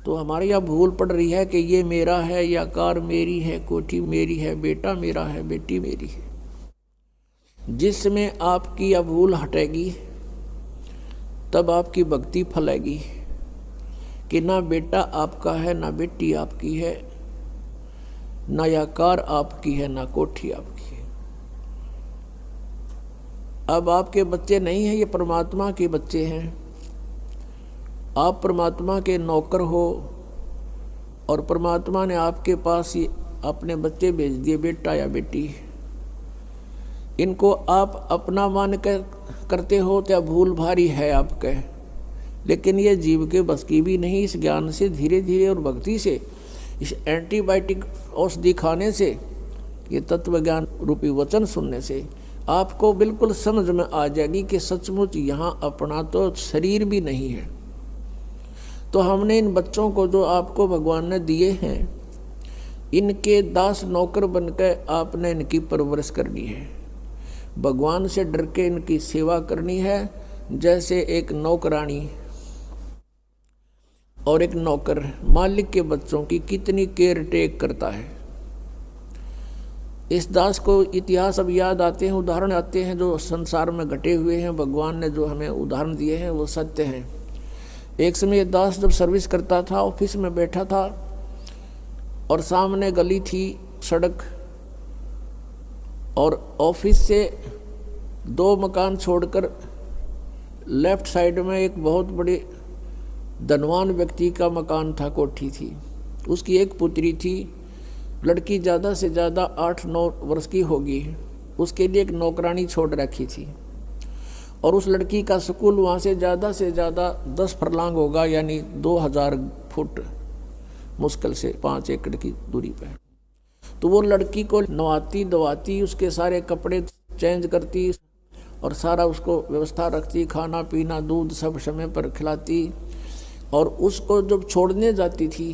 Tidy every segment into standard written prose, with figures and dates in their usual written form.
तो हमारे यहाँ भूल पड़ रही है कि ये मेरा है, या कार मेरी है, कोठी मेरी है, बेटा मेरा है, बेटी मेरी है। जिसमें आपकी यह भूल हटेगी तब आपकी भक्ति फलेगी कि ना बेटा आपका है, ना बेटी आपकी है, ना यह कार आपकी है, ना कोठी आपकी है। अब आपके बच्चे नहीं हैं, ये परमात्मा के बच्चे हैं। आप परमात्मा के नौकर हो और परमात्मा ने आपके पास ही अपने बच्चे भेज दिए, बेटा या बेटी। इनको आप अपना मान कर करते हो तो भूल भारी है आपके, लेकिन ये जीव के बस की भी नहीं। इस ज्ञान से धीरे धीरे और भक्ति से, इस एंटीबायोटिक औषधि खाने से, ये तत्व ज्ञान रूपी वचन सुनने से आपको बिल्कुल समझ में आ जाएगी कि सचमुच यहाँ अपना तो शरीर भी नहीं है। तो हमने इन बच्चों को जो आपको भगवान ने दिए हैं, इनके दास नौकर बनकर आपने इनकी परवरिश करनी है। भगवान से डर के इनकी सेवा करनी है, जैसे एक नौकरानी और एक नौकर मालिक के बच्चों की कितनी केयर टेक करता है। इस दास को इतिहास अब याद आते हैं, उदाहरण आते हैं जो संसार में घटे हुए हैं। भगवान ने जो हमें उदाहरण दिए हैं वो सत्य हैं। एक समय दास जब सर्विस करता था, ऑफिस में बैठा था और सामने गली थी, सड़क, और ऑफिस से 2 मकान छोड़कर लेफ्ट साइड में एक बहुत बड़े धनवान व्यक्ति का मकान था, कोठी थी। उसकी एक पुत्री थी, लड़की ज़्यादा से ज़्यादा 8-9 वर्ष की होगी। उसके लिए एक नौकरानी छोड़ रखी थी और उस लड़की का स्कूल वहाँ से ज़्यादा 10 फरलांग होगा, यानी 2000 फुट मुश्किल से 5 एकड़ की दूरी पर। तो वो लड़की को नवाती धवाती, उसके सारे कपड़े चेंज करती और सारा उसको व्यवस्था रखती, खाना पीना दूध सब समय पर खिलाती। और उसको जब छोड़ने जाती थी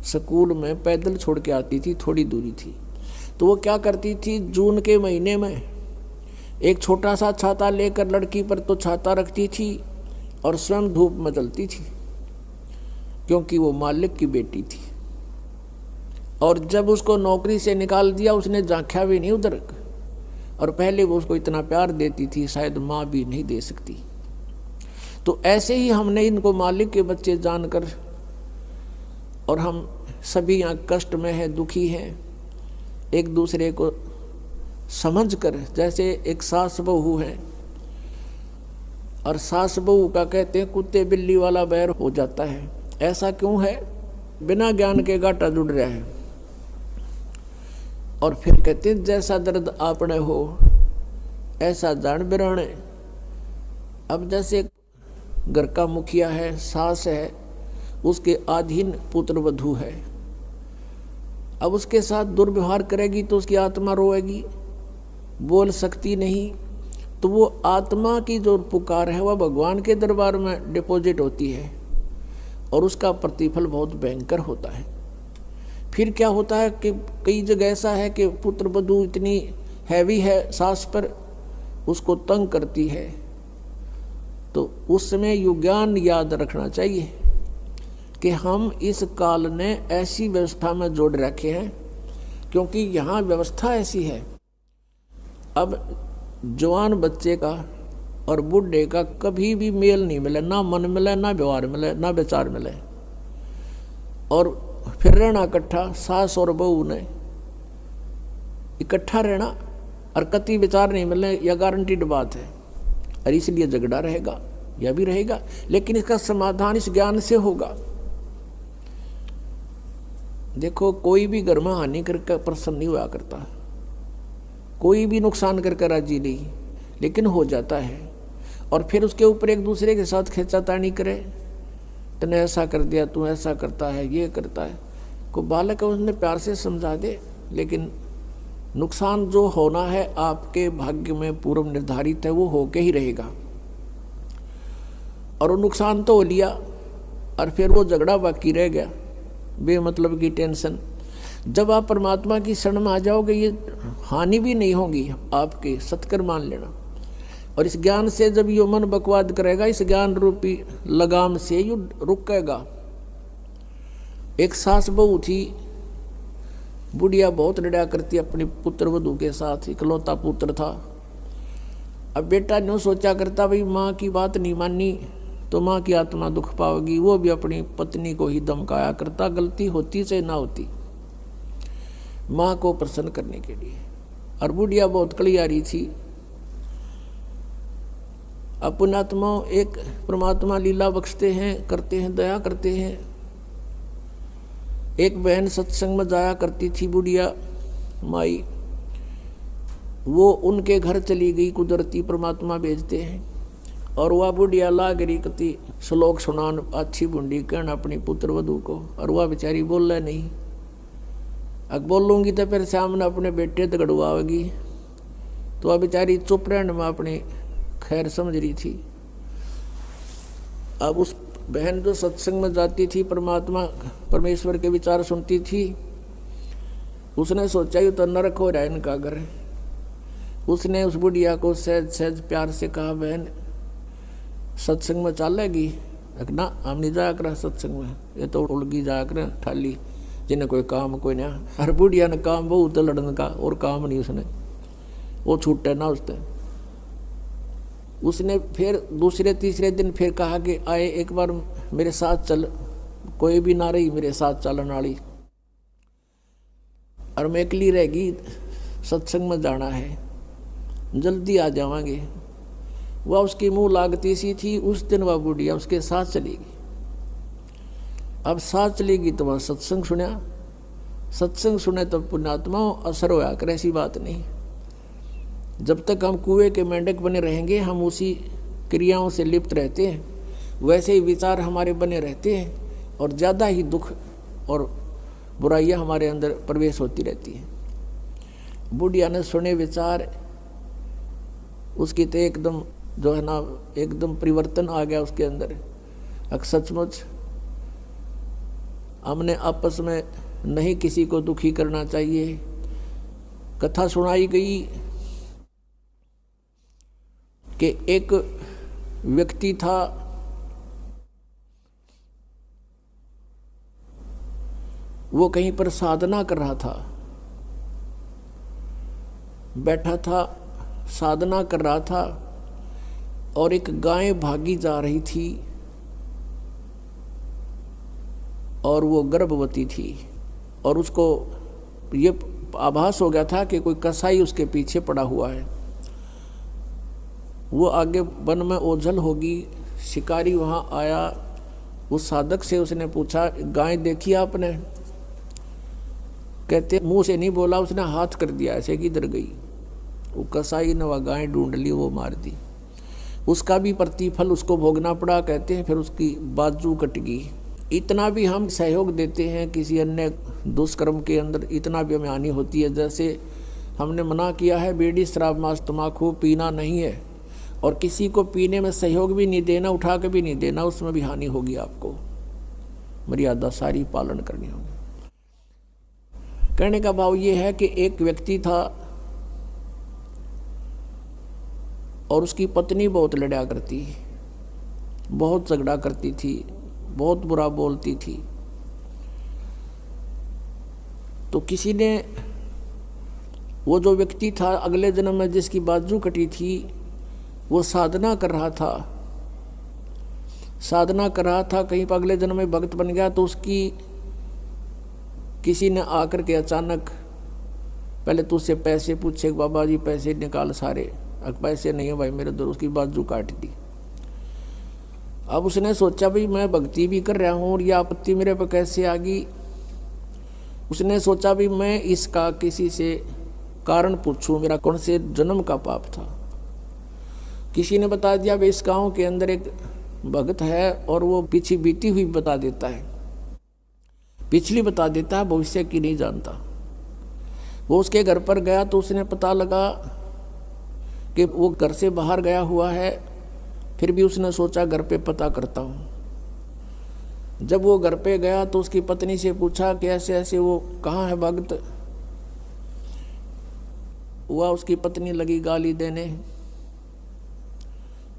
स्कूल में, पैदल छोड़ के आती थी, थोड़ी दूरी थी, तो वो क्या करती थी, जून के महीने में एक छोटा सा छाता लेकर लड़की पर तो छाता रखती थी और स्वयं धूप में जलती थी, क्योंकि वो मालिक की बेटी थी। और जब उसको नौकरी से निकाल दिया, उसने झांका भी नहीं उधर, और पहले वो उसको इतना प्यार देती थी, शायद माँ भी नहीं दे सकती। तो ऐसे ही हमने इनको मालिक के बच्चे जानकर, और हम सभी यहाँ कष्ट में हैं, दुखी हैं, एक दूसरे को समझ कर, जैसे एक सास बहू है और सास बहू का कहते हैं कुत्ते बिल्ली वाला बैर हो जाता है। ऐसा क्यों है? बिना ज्ञान के गाटा जुड़ रहा है। और फिर कहते हैं जैसा दर्द आपने हो ऐसा जान बिराने। अब जैसे घर का मुखिया है, सास है, उसके अधीन पुत्र वधू है, अब उसके साथ दुर्व्यवहार करेगी तो उसकी आत्मा रोएगी, बोल सकती नहीं। तो वो आत्मा की जो पुकार है वह भगवान के दरबार में डिपॉजिट होती है और उसका प्रतिफल बहुत भयंकर होता है। फिर क्या होता है कि कई जगह ऐसा है कि पुत्र वधू इतनी हैवी है सास पर, उसको तंग करती है, तो उस समय ये ज्ञान याद रखना चाहिए कि हम इस काल ने ऐसी व्यवस्था में जोड़ रखे हैं, क्योंकि यहाँ व्यवस्था ऐसी है। अब जवान बच्चे का और बूढ़े का कभी भी मेल नहीं मिले, ना मन मिले, ना व्यवहार मिले, ना विचार मिले, और फिर रहना इकट्ठा, सास और बहू ने इकट्ठा रहना और कति विचार नहीं मिलने, यह गारंटीड बात है। और इसलिए झगड़ा रहेगा, यह भी रहेगा, लेकिन इसका समाधान इस ज्ञान से होगा। देखो, कोई भी घर में हानि करके प्रसन्न नहीं हुआ करता, कोई भी नुकसान करके राजी नहीं, लेकिन हो जाता है। और फिर उसके ऊपर एक दूसरे के साथ खींचातानी करे, तूने ऐसा कर दिया, तू ऐसा करता है, ये करता है। को बालक है उसने प्यार से समझा दे, लेकिन नुकसान जो होना है आपके भाग्य में पूर्व निर्धारित है, वो होके ही रहेगा। और वो नुकसान तो हो लिया और फिर वो झगड़ा बाकी रह गया, बेमतलब की टेंशन। जब आप परमात्मा की शरण में आ जाओगे, ये हानि भी नहीं होगी आपके, सत्कर मान लेना। और इस ज्ञान से जब यो मन बकवाद करेगा, इस ज्ञान रूपी लगाम से यू रुकेगा, एक सास बहू थी, बुढ़िया बहुत लड़ा करती अपनी पुत्र वधू के साथ, इकलौता पुत्र था। अब बेटा न्यों सोचा करता भाई माँ की बात नहीं मानी तो माँ की आत्मा दुख पाओगी, वो भी अपनी पत्नी को ही धमकाया करता, गलती होती चाहे ना होती, माँ को प्रसन्न करने के लिए। और बुढ़िया बहुत कलियारी थी। अब पुण्यात्मा एक परमात्मा लीला बख्शते हैं, करते हैं, दया करते हैं। एक बहन सत्संग में जाया करती थी बुढ़िया माई, वो उनके घर चली गई, कुदरती परमात्मा भेजते हैं। और वह बुढ़िया लाग रही कति श्लोक सुनान अच्छी बुंडी कहना अपनी पुत्र वधू को, और वह बेचारी बोल रहा नहीं। अब बोलूँगी तो फिर सामने अपने बेटे तगड़वाएगी, तो वह बेचारी चुप रहने में अपनी खैर समझ रही थी। अब उस बहन जो सत्संग में जाती थी, परमात्मा परमेश्वर के विचार सुनती थी, उसने सोचा ये तो नरक हो रहा है इनका घर। उसने उस बुढ़िया को सहज सहज प्यार से कहा, बहन सत्संग में चलेगी? ना हम नहीं जाया कर सत्संग में, ये तो उड़गी जाया कर ठाली, जिन्हें कोई काम कोई ना। हर बुढ़िया ने काम बहुत लड़ने का, और काम नहीं उसने, वो छूटे ना उसने फिर दूसरे तीसरे दिन फिर कहा कि आए एक बार मेरे साथ चल, कोई भी ना रही मेरे साथ चलन वाली, और मैं अकेली रहेगी, सत्संग में जाना है, जल्दी आ जावांगे। वह उसकी मुंह लागती सी थी। उस दिन वह बुढ़िया उसके साथ चलेगी। अब साथ चलेगी तो वह सत्संग सुना, सत्संग सुने तो पुण्यात्मा असर होया कर, ऐसी बात नहीं। जब तक हम कुएं के मेंढक बने रहेंगे, हम उसी क्रियाओं से लिप्त रहते हैं, वैसे ही विचार हमारे बने रहते हैं, और ज़्यादा ही दुख और बुराइयां हमारे अंदर प्रवेश होती रहती हैं। बुढ़िया ने सुने विचार, उसकी तो एकदम जो है ना एकदम परिवर्तन आ गया उसके अंदर। सचमुच हमने आपस में नहीं किसी को दुखी करना चाहिए। कथा सुनाई गई कि एक व्यक्ति था, वो कहीं पर साधना कर रहा था, बैठा था साधना कर रहा था, और एक गाय भागी जा रही थी, और वो गर्भवती थी, और उसको ये आभास हो गया था कि कोई कसाई उसके पीछे पड़ा हुआ है। वो आगे वन में ओझल होगी। शिकारी वहाँ आया, उस साधक से उसने पूछा, गाय देखी आपने? कहते मुंह से नहीं बोला, उसने हाथ कर दिया ऐसे कि इधर गई। वो कसाई ने वह गाय ढूंढ ली, वो मार दी। उसका भी प्रतिफल उसको भोगना पड़ा। कहते हैं फिर उसकी बाजू कट गई। इतना भी हम सहयोग देते हैं किसी अन्य दुष्कर्म के अंदर, इतना भी हमें हानि होती है। जैसे हमने मना किया है बीड़ी शराब मांस तम्बाकू पीना नहीं है, और किसी को पीने में सहयोग भी नहीं देना, उठा के भी नहीं देना, उसमें भी हानि होगी। आपको मर्यादा सारी पालन करनी होगी। कहने का भाव ये है कि एक व्यक्ति था और उसकी पत्नी बहुत लड़ा करती, बहुत झगड़ा करती थी, बहुत बुरा बोलती थी। तो किसी ने, वो जो व्यक्ति था अगले जन्म में जिसकी बाजू कटी थी, वो साधना कर रहा था, साधना कर रहा था, कहीं पर अगले जन्म में भक्त बन गया। तो उसकी किसी ने आकर के अचानक पहले तो उससे पैसे पूछे, बाबा जी पैसे निकाल सारे। अब पैसे नहीं है भाई मेरे दो, उसकी बाजू काट दी। अब उसने सोचा भाई मैं भक्ति भी कर रहा हूँ और यह आपत्ति मेरे पर कैसे आ गई। उसने सोचा भाई मैं इसका किसी से कारण पूछूं, मेरा कौन से जन्म का पाप था। किसी ने बता दिया भाई इस गाँव के अंदर एक भक्त है और वो पीछे बीती हुई बता देता है, पिछली बता देता है, भविष्य की नहीं जानता। वो उसके घर पर गया तो उसने पता लगा कि वो घर से बाहर गया हुआ है। फिर भी उसने सोचा घर पे पता करता हूँ। जब वो घर पे गया तो उसकी पत्नी से पूछा कि ऐसे ऐसे वो कहाँ है भक्त। हुआ उसकी पत्नी लगी गाली देने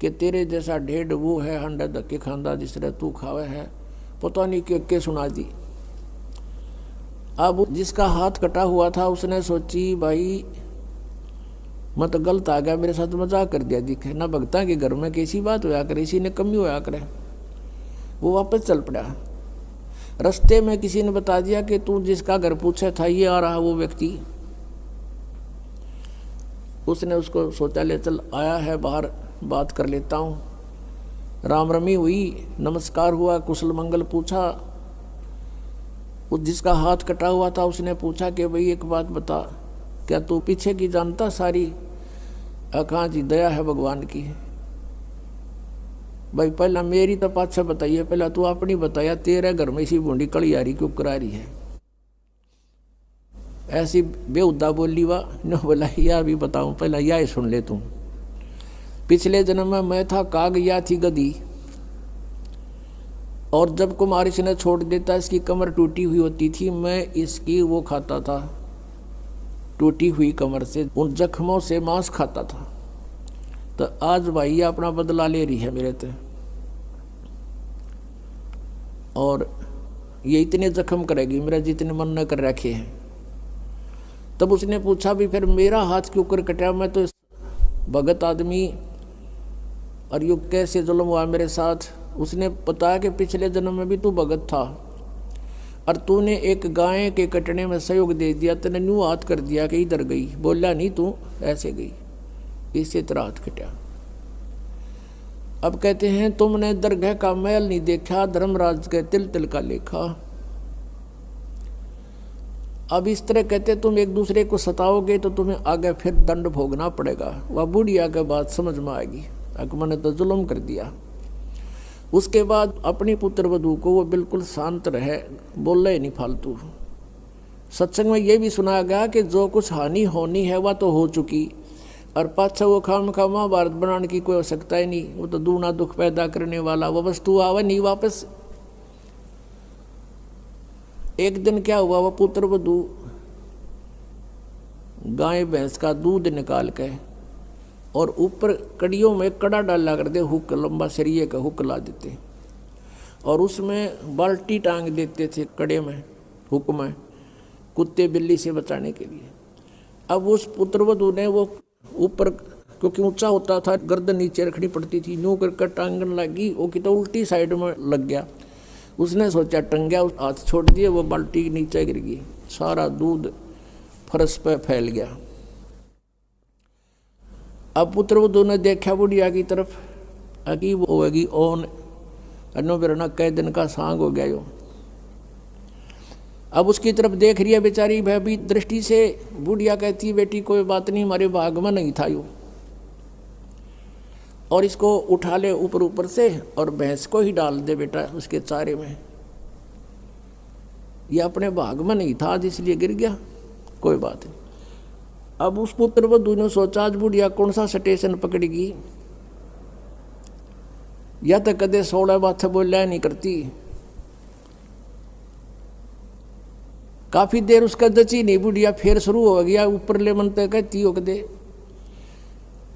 कि तेरे जैसा ढेड वो है, हंडा धक्के खांदा जिस तरह तू खावे है। पता नहीं के सुना दी। अब जिसका हाथ कटा हुआ था उसने सोची भाई मैं तो गलत आ गया, मेरे साथ मजाक कर दिया दिखे ना, भगता के घर में कैसी बात होया करे, इसी ने कमी होया करे। वो वापस चल पड़ा। रास्ते में किसी ने बता दिया कि तू जिसका घर पूछा था ये आ रहा वो व्यक्ति। उसने उसको सोचा ले चल आया है बाहर, बात कर लेता हूँ। राम रमी हुई, नमस्कार हुआ, कुशल मंगल पूछा। उस जिसका हाथ कटा हुआ था उसने पूछा कि भाई एक बात बता, क्या तू पीछे की जानता सारी? कहाँ जी, दया है भगवान की। भाई पहला मेरी तो पाछा बताइए, पहला तू अपनी बताया, तेरे घर में इसी बूंदी कड़ी आ रही क्यों करा रही है? ऐसी बेहुदा बोली वाह न बोला, यह भी बताऊं, पहला यह सुन ले तू। पिछले जन्म में मैं था काग, या थी गधी, और जब कुमार इसने छोड़ देता इसकी कमर टूटी हुई होती थी, मैं इसकी वो खाता था, टूटी हुई कमर से उन जख्मों से मांस खाता था। तो आज भाई ये अपना बदला ले रही है मेरे से, और ये इतने जख्म करेगी मेरा जितने मन न कर रखे हैं। तब उसने पूछा भी फिर मेरा हाथ क्यों कर कटा, मैं तो भगत आदमी, और यू कैसे जुल्म हुआ मेरे साथ? उसने बताया कि पिछले जन्म में भी तू भगत था और तूने एक गाय के कटने में सहयोग दे दिया, तूने न्यू हाथ कर दिया कि इधर गई, बोला नहीं तू ऐसे गई, इसी तरह हाथ कटा। अब कहते हैं तुमने दरगाह का मैल नहीं देखा, धर्मराज के तिल तिल का लेखा। अब इस तरह कहते तुम एक दूसरे को सताओगे तो तुम्हें आगे फिर दंड भोगना पड़ेगा। वह बुढ़िया के बाद समझ में आएगी अकबर ने तो जुल्म कर दिया। उसके बाद अपनी पुत्र वधू को वो बिल्कुल शांत रहे, बोले ही नहीं फालतू। सत्संग में ये भी सुनाया गया कि जो कुछ हानि होनी है वह तो हो चुकी, और पाछा वो खाम खा महाभारत बनाने की कोई आवश्यकता ही नहीं। वो तो दूना दुख पैदा करने वाला वो वस्तु आवे नहीं वापस। एक दिन क्या हुआ, वह पुत्र वधू गाय भैंस का दूध निकाल के और ऊपर कड़ियों में कड़ा डाला कर दे, हुक लंबा सरिये का हुक ला देते और उसमें बाल्टी टांग देते थे कड़े में, हुक में, कुत्ते बिल्ली से बचाने के लिए। अब उस पुत्रवधू ने वो ऊपर, क्योंकि ऊंचा होता था, गर्दन नीचे रखनी पड़ती थी, न्यू कर टांगन लगी, वो कि तो उल्टी साइड में लग गया। उसने सोचा टंगा, हाथ छोड़ दिए, वो बाल्टी नीचे गिर गई, सारा दूध फर्श पे फैल गया। अब पुत्रवधू ने देखा बुढ़िया की तरफ, अकीब होगी ओन अनो बिरना कई दिन का सांग हो गया यो। अब उसकी तरफ देख रही है बेचारी भयभीत दृष्टि से। बुढ़िया कहती बेटी कोई बात नहीं, हमारे भाग में नहीं था यो, और इसको उठा ले ऊपर ऊपर से और भैंस को ही डाल दे बेटा उसके चारे में। ये अपने भाग में नहीं था इसलिए गिर गया, कोई बात नहीं। अब उस पुत्रवधू ने सोचा आज बुढ़िया कौन सा स्टेशन पकड़ेगी, या तो कदे 16 बात बोलिया नहीं करती। काफी देर उसका जची नहीं, बुढ़िया फिर शुरू हो गया ऊपर ले मनते कहती हो कदे।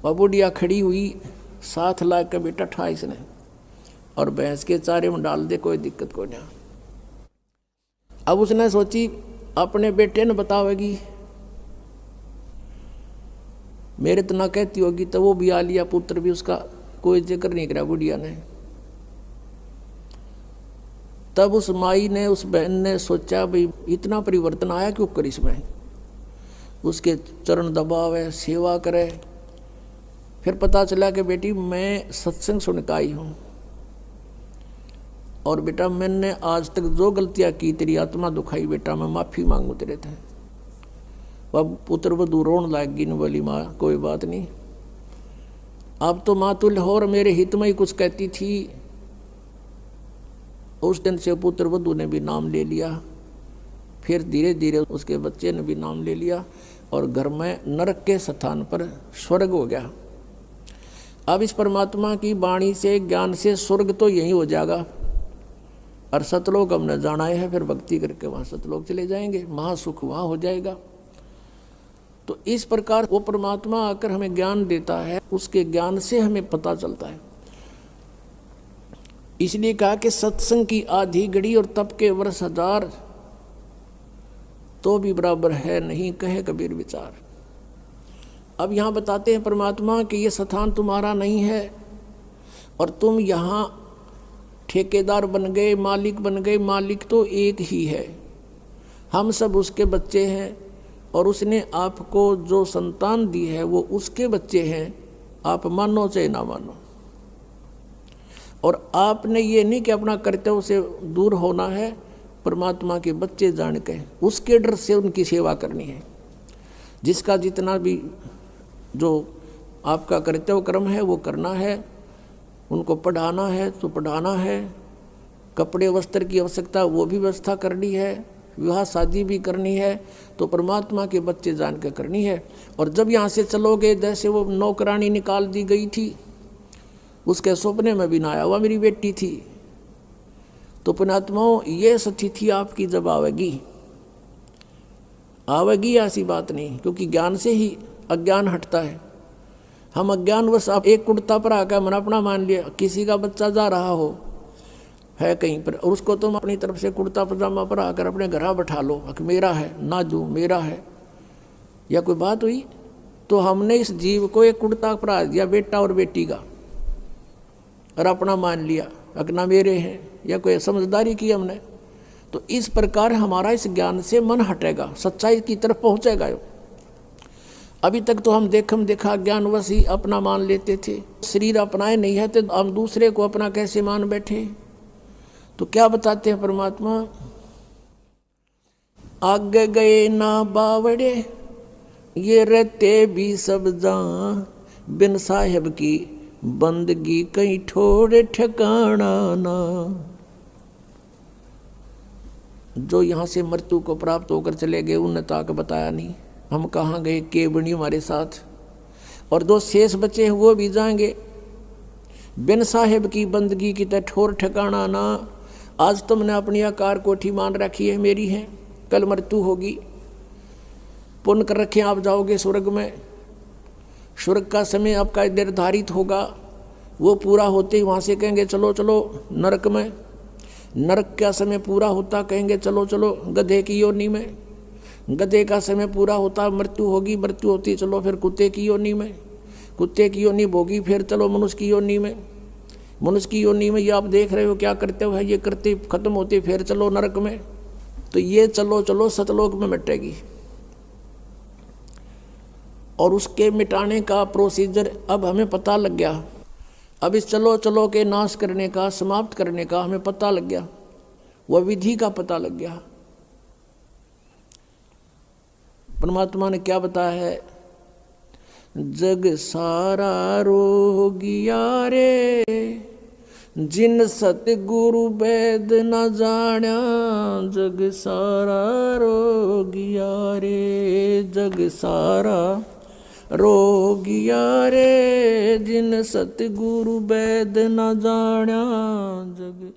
वह बुढ़िया खड़ी हुई, साथ ला के बेटा ठा इसने और भैंस के चारे में डाल दे, कोई दिक्कत को नहीं। अब उसने सोची अपने बेटे ने बतावेगी, मेरे तो ना कहती होगी, तो वो भी आ लिया, पुत्र भी उसका कोई जिक्र नहीं करा बुढ़िया ने। तब उस माई ने, उस बहन ने सोचा भाई इतना परिवर्तन आया क्यों कर इसमें, उसके चरण दबावे, सेवा करे। फिर पता चला कि बेटी मैं सत्संग सुन के आई हूँ, और बेटा मैंने आज तक जो गलतियाँ की तेरी आत्मा दुखाई, बेटा मैं माफ़ी मांगू तेरे थे। अब पुत्र वधू रोन लाग गई, न बोली माँ कोई बात नहीं, अब तो माँ तुल्य हो और मेरे हित में ही कुछ कहती थी। उस दिन से पुत्र वधू ने भी नाम ले लिया, फिर धीरे धीरे उसके बच्चे ने भी नाम ले लिया, और घर में नरक के स्थान पर स्वर्ग हो गया। अब इस परमात्मा की वाणी से, ज्ञान से स्वर्ग तो यही हो जाएगा, और सतलोक हमने जाना है, फिर भक्ति करके वहाँ सतलोक चले जाएंगे, महासुख वहाँ हो जाएगा। तो इस प्रकार वो परमात्मा आकर हमें ज्ञान देता है, उसके ज्ञान से हमें पता चलता है। इसलिए कहा कि सत्संग की आधी घड़ी और तप के वर्ष 1000, तो भी बराबर है नहीं, कहे कबीर विचार। अब यहाँ बताते हैं परमात्मा कि ये स्थान तुम्हारा नहीं है और तुम यहाँ ठेकेदार बन गए, मालिक बन गए। मालिक तो एक ही है, हम सब उसके बच्चे हैं और उसने आपको जो संतान दी है वो उसके बच्चे हैं, आप मानो चाहे ना मानो। और आपने ये नहीं कि अपना कर्तव्य से दूर होना है, परमात्मा के बच्चे जान के उसके डर से उनकी सेवा करनी है। जिसका जितना भी जो आपका कर्तव्य कर्म है वो करना है, उनको पढ़ाना है तो पढ़ाना है, कपड़े वस्त्र की आवश्यकता वो भी व्यवस्था करनी है, विवाह शादी भी करनी है, तो परमात्मा के बच्चे जान के करनी है। और जब यहाँ से चलोगे, जैसे वो नौकरानी निकाल दी गई थी, उसके सपने में भी ना आया, वह मेरी बेटी थी। तो पुण्यात्माओं, ये स्थिति आपकी जब आवेगी ऐसी बात नहीं, क्योंकि ज्ञान से ही अज्ञान हटता है। हम अज्ञानवश आप एक कुर्ता पर आकर मन अपना मान लिया, किसी का बच्चा जा रहा हो है कहीं पर, और उसको तुम अपनी तरफ से कुर्ता पजामा पर आकर अपने घर बैठा लो, मेरा है ना जो मेरा है, या कोई बात हुई? तो हमने इस जीव को एक कुर्ता परा दिया, बेटा और बेटी का, और अपना मान लिया अपना मेरे हैं, या कोई समझदारी की हमने। तो इस प्रकार हमारा इस ज्ञान से मन हटेगा, सच्चाई की तरफ पहुंचेगा। अभी तक तो हम देखा ज्ञानवश ही अपना मान लेते थे, शरीर अपनाए नहीं है तो हम दूसरे को अपना कैसे मान बैठे। तो क्या बताते हैं परमात्मा, आगे गए ना बावड़े ये रहते भी सब जान, बिन साहेब की बंदगी कहीं ठोड़े ठिकाना ना। जो यहाँ से मृत्यु को प्राप्त होकर चले गए उन्हें ताक बताया नहीं, हम कहाँ गए, के बनी हमारे साथ। और जो शेष बचे हैं वो भी जाएंगे, बिन साहेब की बंदगी की तरह ठोर ठिकाना ना। आज तुमने अपनी आकार कोठी मान रखी है मेरी है, कल मृत्यु होगी, पुण्य कर रखे आप जाओगे स्वर्ग में, स्वर्ग का समय आपका निर्धारित होगा, वो पूरा होते ही वहाँ से कहेंगे चलो चलो नरक में, नरक का समय पूरा होता कहेंगे चलो चलो गधे की योनि में, गधे का समय पूरा होता मृत्यु होगी, मृत्यु होती चलो फिर कुत्ते की योनि में, कुत्ते की योनि भोगी फिर चलो मनुष्य की योनि में, मनुष्य की योनि में ये आप देख रहे हो क्या करते हो है, ये करते खत्म होते फिर चलो नरक में। तो ये चलो चलो सतलोक में मिटेगी। और उसके मिटाने का प्रोसीजर अब हमें पता लग गया, अब इस चलो चलो के नाश करने का, समाप्त करने का हमें पता लग गया, वह विधि का पता लग गया। परमात्मा ने क्या बताया है, जग सारा रोगिया रे जिन सतगुरु वेद न जाण्या, जग सारा रोगिया रे, जग सारा रोगिया रे जिन सतगुरु वेद न जाण्या, जग